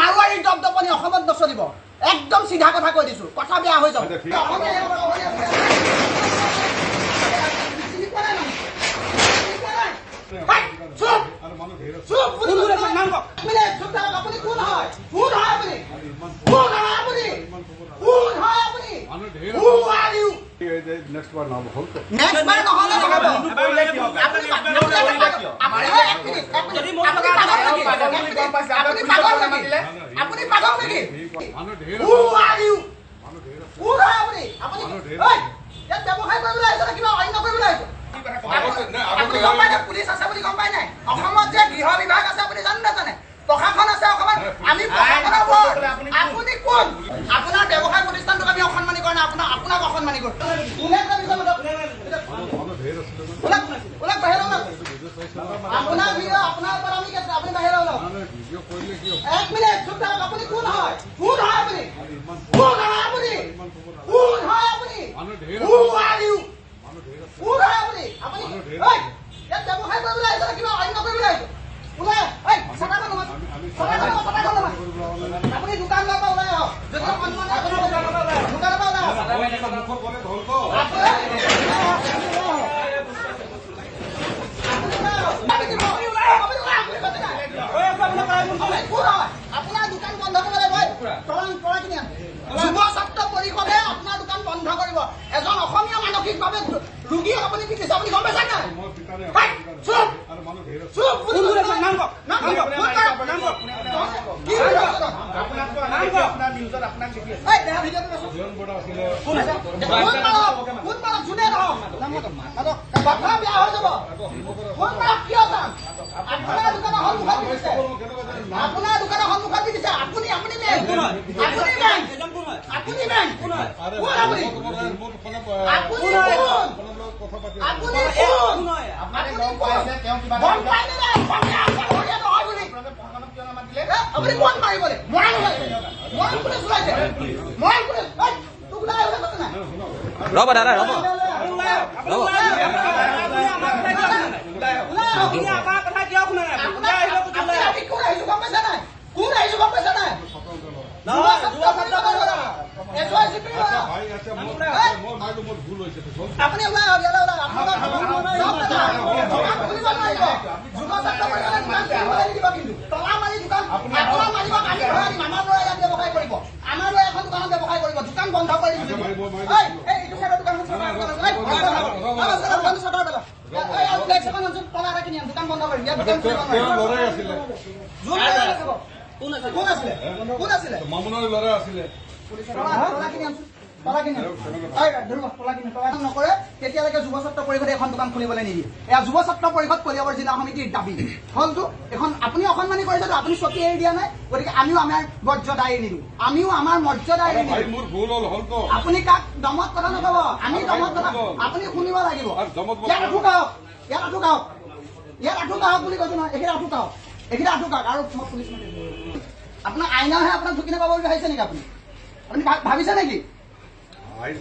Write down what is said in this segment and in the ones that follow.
মাৰোৱাৰীৰ দপদপনি অসমত নচলিব একদম সিধা কথা কৈ দিছো কথা বেয়া হৈ যাব Next one now, hold it. Next one, no, hold প্ৰশাসন আছে অসমত আমি প্ৰশাসনৰ ওপৰত আপুনি কোন আপোনাৰ ব্যৱসায় প্ৰতিষ্ঠানটোক আমি অসন্মানি কৰা নাই আপোনাক অসন্মানি কৰোঁ আপোনাৰ ভিডিঅ' আপোনাৰ ওপৰত আমি আপুনি বাহিৰ ওলাওক এক মিনিট চুপ থাকক আপুনি কোন হয় কোন হয় আপুনি কোন হয় আপুনি কোন হয় আপুনি who are you কোন হয় আপুনি আপুনি ইয়াত ব্যৱসায় কৰিবলৈ আহিছে কিবা অন্য কৰিবলৈ আহিছে ওলাই এই সদায় আপুনি দোকান পৰা ওলাই আহক যদি অন্যান্য দোকানৰ পৰা ওলাই আপোনাৰ দোকান বন্ধ কৰিব লাগিব যুৱ ছাত্ৰ পৰিষদে আপোনাৰ দোকান বন্ধ কৰিব এজন অসমীয়া মানসিকভাৱে ৰোগী আপুনি পিটিছে আপুনি গম পাইছে নাই আপোনাৰ দোকানৰ সন্মুখত দিছে আপুনি আপুনি আপুনি কোন মাৰিবলে মৰাণ পুলিচ ওলাইছে মৰাণ পুলিচ ৰ'ব দাদা ৰ'ব আপুনি দোকান বন্ধ কৰি দোকান বন্ধ কৰি কোন আছিলে কোন আছিলে মামুনৰ ল'ৰা আছিলে নকৰে তেতিয়ালৈকে যুৱ ছাত্ৰ পৰিষদে এখন দোকান খুলিবলৈ নিদিয়ে এয়া যুৱ ছাত্ৰ পৰিষদ কলিয়াবৰ জিলা সমিতিৰ দাবী হলতো এখন আপুনি অসন্মানি কৰিছে আপুনি চকী এৰি দিয়া নাই গতিকে আমিও আমাৰ মৰ্যাদা এৰি নিদিওঁ আমিও আমাৰ মৰ্যাদা এৰি নিদিওঁ আপুনি কাক দমত কথা নকব আমি দমত কথা আপুনি শুনিব লাগিব ইয়াত আঁঠু কাহক ইয়াত আঁঠু কাহক ইয়াত আঁঠু কাহক বুলি কৈছো নহয় এইখিনি আঁঠু কাহক এইখিনি আঁঠু কাহক আৰু মই পুলিচ আপোনাৰ আইনাহে আপোনাক ঢুকি নাপাব বুলি ভাবিছে নেকি আপুনি আপুনি ভাবিছে নেকি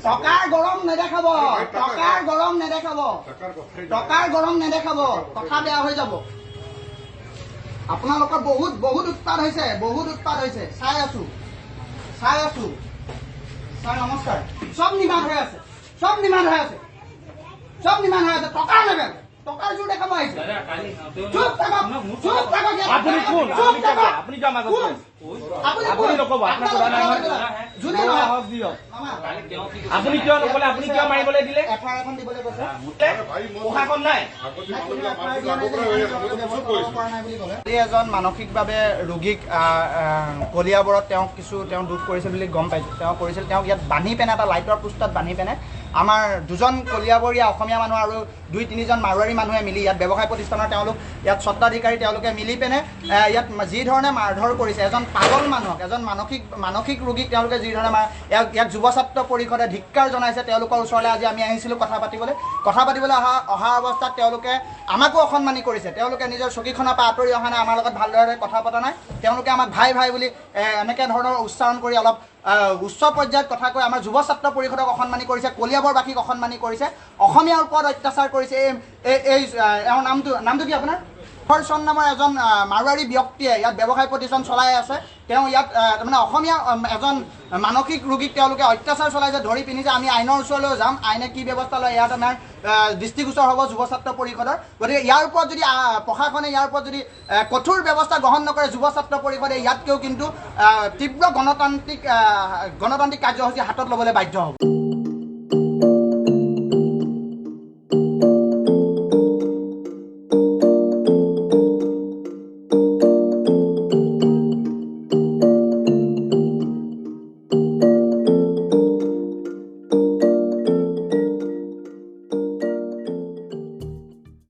টকাৰ গৰম নেদেখাব টকাৰ গৰম নেদেখাব টকাৰ গৰম নেদেখাব কথা বেয়া হৈ যাব আপোনালোকৰ বহুত উৎপাত হৈছে চাই আছো ছাৰ নমস্কাৰ চব নিৰ্মাণ হৈ আছে টকাৰ লেভেল টকাৰ জোৰ দেখাব আহিছে আপুনি কিয় নকলে আপুনি কিয় মাৰিবলৈ দিলে প্ৰশাসন নাই এজন মানসিকভাৱে ৰোগীক কলিয়াবৰত তেওঁ দুখ কৰিছে বুলি গম পাইছোঁ তেওঁ কৰিছিল তেওঁক ইয়াত বান্ধি পেনে এটা লাইটৰ পোষ্টত বান্ধি পেনে আমাৰ দুজন কলিয়াবৰীয়া অসমীয়া মানুহ আৰু 2-3জন মাৰোৱাৰী মানুহে মিলি ইয়াত ব্যৱসায় প্ৰতিষ্ঠানৰ তেওঁলোক ইয়াত স্বত্বাধিকাৰী তেওঁলোকে মিলি পেনে ইয়াত যি ধৰণে মাৰধৰ কৰিছে এজন পাগল মানুহক এজন মানসিক ৰোগীক তেওঁলোকে যি ধৰণে ইয়াক যুৱ ছাত্ৰ পৰিষদে ধিক্কাৰ জনাইছে তেওঁলোকৰ ওচৰলৈ আজি আমি আহিছিলোঁ কথা পাতিবলৈ অহা অৱস্থাত তেওঁলোকে আমাকো অসন্মানি কৰিছে তেওঁলোকে নিজৰ চকীখনৰ পৰা আঁতৰি অহা নাই আমাৰ লগত ভালদৰে কথা পতা নাই তেওঁলোকে আমাক ভাই বুলি এনেকৈ ধৰণৰ উচ্চাৰণ কৰি অলপ উচ্চ পৰ্যায়ত কথা কৈ আমাৰ যুৱ ছাত্ৰ পৰিষদক অসন্মানি কৰিছে কলিয়াবৰবাসীক অসন্মানি কৰিছে অসমীয়াৰ ওপৰত অত্যাচাৰ কৰিছে এই এওঁৰ নামটো কি আপোনাৰ হৰ্ষণ নামৰ এজন মাৰোৱাৰী ব্যক্তিয়ে ইয়াত ব্যৱসায় প্ৰতিষ্ঠান চলাই আছে। তেওঁ ইয়াত মানে অসমীয়া এজন মানসিক ৰোগীক তেওঁলোকে অত্যাচাৰ চলাইছে, ধৰি পিন্ধিছে। আমি আইনৰ ওচৰলৈ যাম, আইনে কি ব্যৱস্থা লয় ইয়াত আমাৰ দৃষ্টিগোচৰ হ'ব যুৱ ছাত্ৰ পৰিষদৰ। গতিকে ইয়াৰ ওপৰত যদি প্ৰশাসনে ইয়াৰ ওপৰত যদি কঠোৰ ব্যৱস্থা গ্ৰহণ নকৰে, যুৱ ছাত্ৰ পৰিষদে ইয়াতকৈও কিন্তু তীব্ৰ গণতান্ত্ৰিক কাৰ্যসূচী হাতত ল'বলৈ বাধ্য হ'ব।